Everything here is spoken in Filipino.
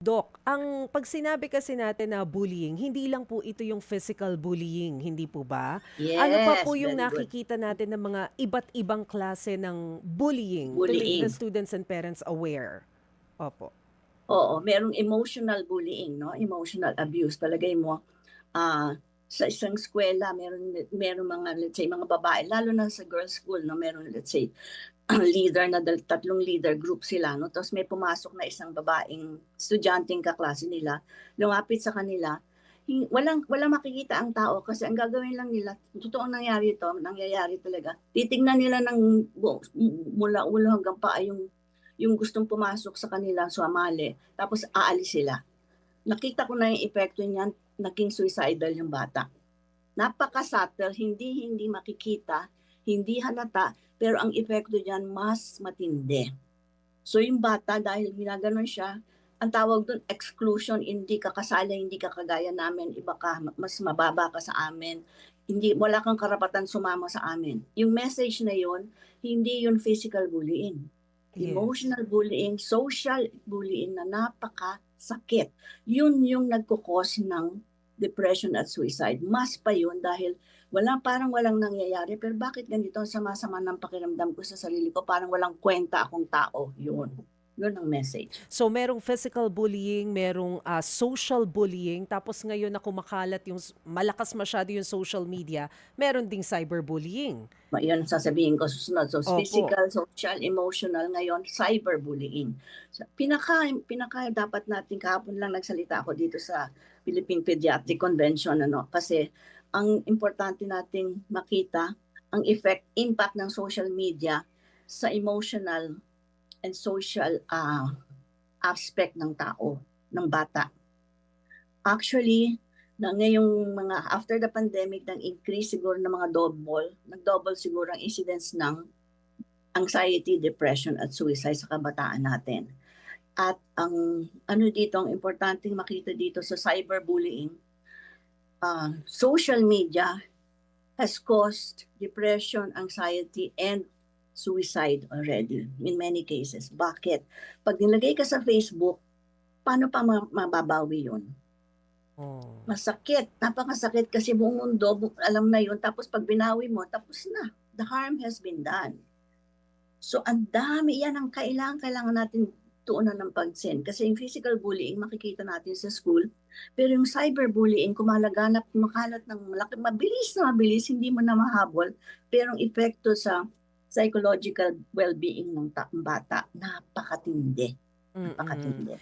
Doc, ang 'pag sinabi kasi natin na bullying, hindi lang po ito yung physical bullying, hindi po ba? Ano pa po Yes, yung very good. nakikita natin ng mga iba't ibang klase ng bullying to make the Bullying. students and parents aware? Opo. Oo, merong emotional bullying 'no, emotional abuse. Palagay mo, ah, sa isang eskuwela merong mga let's say mga babae lalo na sa girls school 'no, meron let's say leader na tatlong leader group sila 'no, tapos may pumasok na isang babaeng estudyanteng kaklase nila, lumapit sa kanila, walang makikita ang tao kasi ang gagawin lang nila, totoong nangyari ito, nangyayari talaga, titignan nila ng mula ulo hanggang paa yung gustong pumasok sa kanila sumali, tapos aalis sila. Nakita ko na yung epekto niyan, naging suicidal yung bata. Napaka-subtle, hindi makikita, hindi halata, pero ang epekto diyan mas matindi. So yung bata dahil ginaganon siya, ang tawag dun exclusion, hindi ka kasali, hindi ka kagaya namin, iba ka, mas mababa ka sa amin, hindi wala kang karapatan sumama sa amin. Yung message na yun, hindi yun physical bullying. Yes. Emotional bullying, social bullying na napakasakit. Yun yung nagko-cause ng depression at suicide. Mas pa yun dahil parang walang nangyayari, pero bakit ganito ang sama-sama ng pakiramdam ko sa sarili ko, parang walang kwenta akong tao, yun. Yun ang message. So merong physical bullying, merong, social bullying, tapos ngayon na kumakalat yung malakas masyado yung social media, meron ding cyberbullying. Yun ang sasabihin ko susunod. So, Opo. physical, social, emotional, ngayon, cyberbullying. So, pinaka dapat natin, kahapon lang nagsalita ako dito sa Philippine Pediatric Convention, ano, kasi ang importante nating makita, ang impact ng social media sa emotional and social aspect ng tao, ng bata. Actually, ngayong mga after the pandemic, nag-increase siguro ng mga nag-double siguro ang incidence ng anxiety, depression at suicide sa kabataan natin. At ang ano dito, ang importanteng makita dito sa cyberbullying, social media has caused depression, anxiety, and suicide already in many cases. Bakit? Pag nilagay ka sa Facebook, paano pa mababawi yun? Oh. Masakit, napakasakit kasi buong mundo alam na yun, tapos pag binawi mo, tapos na. The harm has been done. So ang dami, yan ang kailangan natin tuunan ng pansin. Kasi yung physical bullying, makikita natin sa school. Pero yung cyberbullying, kumakalat ng malaki, mabilis, hindi mo na mahabol. Pero ang epekto sa psychological well-being ng bata, napakatindi. Mm. Napakatindi.